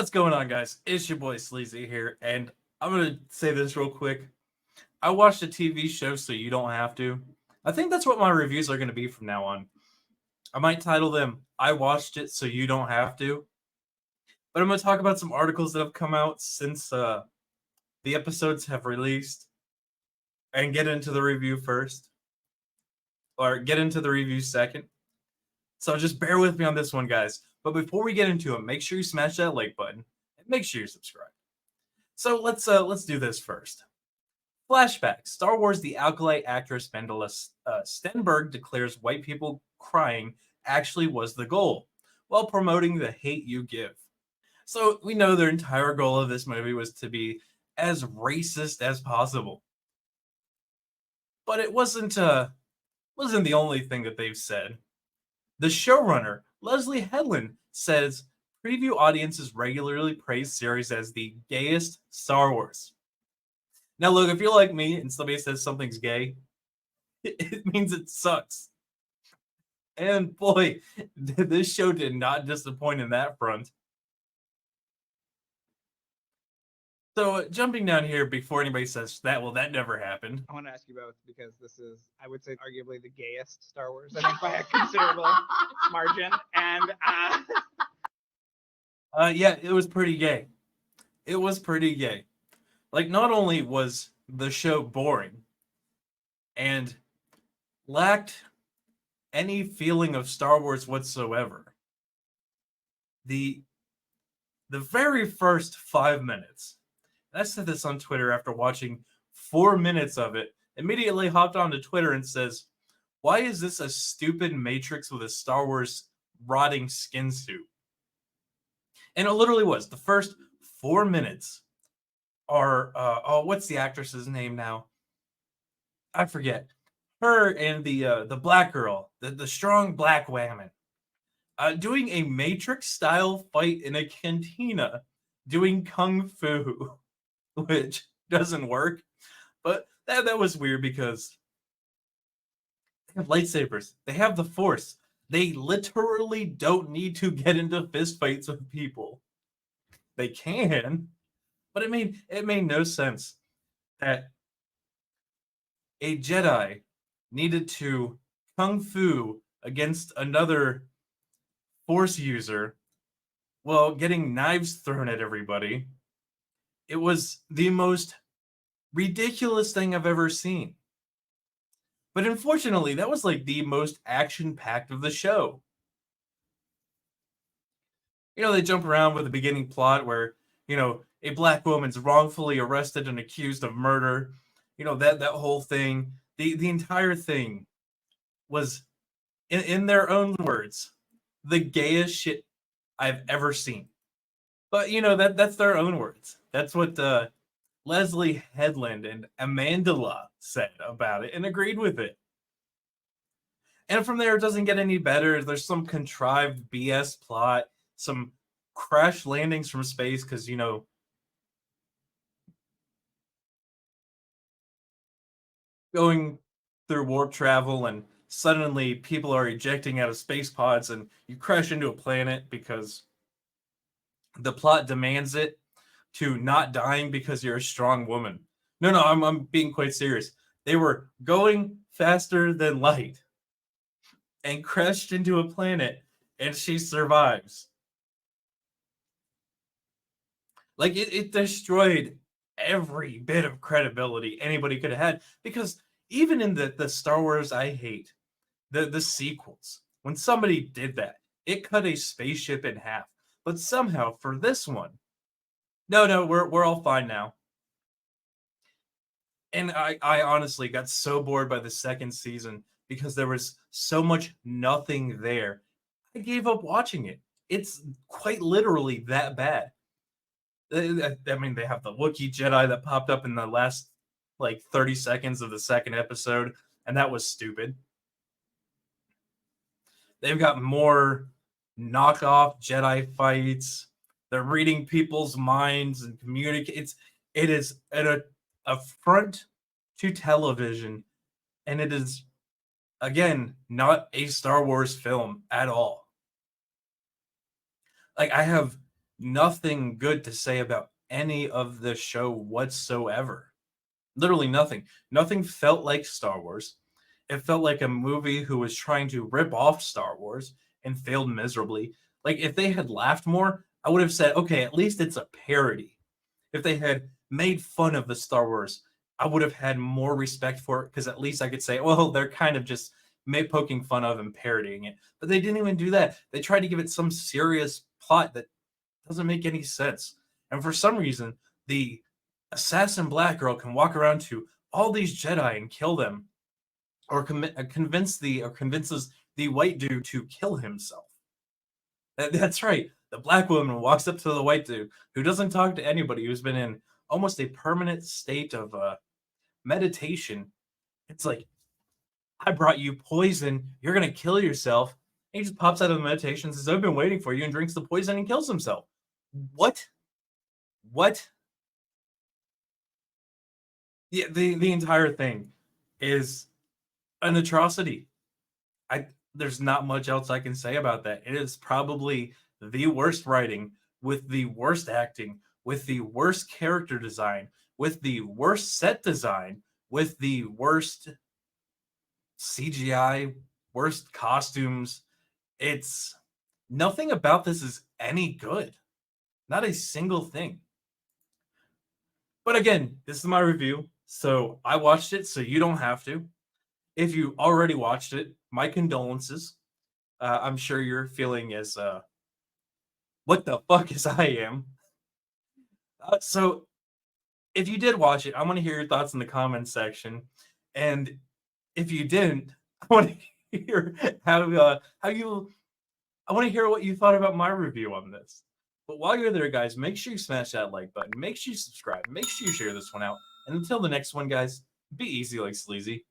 What's going on, guys? It's your boy Sleazy here, and I'm gonna say this real quick. I watched a TV show so you don't have to. I think that's what my reviews are gonna be from now on. I might title them "I watched it so you don't have to," but I'm gonna talk about some articles that have come out since the episodes have released, and get into the review first, or get into the review second. So just bear with me on this one, guys. But before we get into it, make sure you smash that like button and make sure you subscribe. So let's do this first. Flashback: Star Wars: The Acolyte actress Mandela Stenberg declares white people crying actually was the goal, while promoting the hate you give. So we know their entire goal of this movie was to be as racist as possible. But it wasn't the only thing that they've said. The showrunner, Leslie Headland, says preview audiences regularly praise series as the gayest Star Wars. Now, look, if you're like me and somebody says something's gay, it means it sucks. And boy, this show did not disappoint in that front. So, jumping down here before anybody says that, well, that never happened. I want to ask you both because this is, I would say, arguably the gayest Star Wars, I think, by a considerable margin. And yeah, it was pretty gay. It was pretty gay. Like, not only was the show boring and lacked any feeling of Star Wars whatsoever, the very first 5 minutes, and I said this on Twitter after watching 4 minutes of it, immediately hopped onto Twitter and says, "Why is this a stupid Matrix with a Star Wars rotting skin suit?" And it literally was. The first 4 minutes are what's the actress's name now? I forget. Her and the black girl, the strong black woman, doing a Matrix style fight in a cantina, doing kung fu, which doesn't work. But that was weird because they have lightsabers, they have the Force. They literally don't need to get into fistfights with people. They can, but it made no sense that a Jedi needed to kung fu against another Force user while getting knives thrown at everybody. It was the most ridiculous thing I've ever seen. But unfortunately, that was like the most action-packed of the show. They jump around with the beginning plot where, a black woman's wrongfully arrested and accused of murder. That whole thing. The entire thing was, in their own words, the gayest shit I've ever seen. But that's their own words. That's what Leslie Headland and Amandla said about it and agreed with it. And from there, it doesn't get any better. There's some contrived BS plot, some crash landings from space because going through warp travel and suddenly people are ejecting out of space pods and you crash into a planet because the plot demands it, to not dying because you're a strong woman. No, I'm being quite serious. They were going faster than light and crashed into a planet and she survives. Like, it destroyed every bit of credibility anybody could have had, because even in the Star Wars I hate, the sequels, when somebody did that, it cut a spaceship in half. But somehow for this one, no, we're all fine now. And I honestly got so bored by the second season because there was so much nothing there. I gave up watching it. It's quite literally that bad. I mean, they have the Wookiee Jedi that popped up in the last, 30 seconds of the second episode, and that was stupid. They've got more knockoff Jedi fights. They're reading people's minds and communicate. It is an affront to television, and it is, again, not a Star Wars film at all. Like, I have nothing good to say about any of the show whatsoever. Literally nothing. Nothing felt like Star Wars. It felt like a movie who was trying to rip off Star Wars and failed miserably. Like if they had laughed more, I would have said, okay, at least it's a parody. If they had made fun of the Star Wars, I would have had more respect for it because at least I could say, well, they're kind of just poking fun of and parodying it. But they didn't even do that. They tried to give it some serious plot that doesn't make any sense. And for some reason, the assassin black girl can walk around to all these Jedi and kill them, or convinces the white dude to kill himself. That's right. The black woman walks up to the white dude who doesn't talk to anybody, who's been in almost a permanent state of meditation. It's like, I brought you poison. You're gonna kill yourself. And he just pops out of the meditation, says, "I've been waiting for you," and drinks the poison and kills himself. What? What? Yeah, the entire thing is an atrocity. There's not much else I can say about that. It is probably the worst writing, with the worst acting, with the worst character design, with the worst set design, with the worst CGI, worst costumes. It's nothing about this is any good. Not a single thing. But again, this is my review, so I watched it, so you don't have to. If you already watched it, my condolences. I'm sure you're feeling as what the fuck as I am. So if you did watch it, I want to hear your thoughts in the comments section. And if you didn't, I want to hear how you. I want to hear what you thought about my review on this. But while you're there, guys, make sure you smash that like button. Make sure you subscribe. Make sure you share this one out. And until the next one, guys, be easy like sleazy.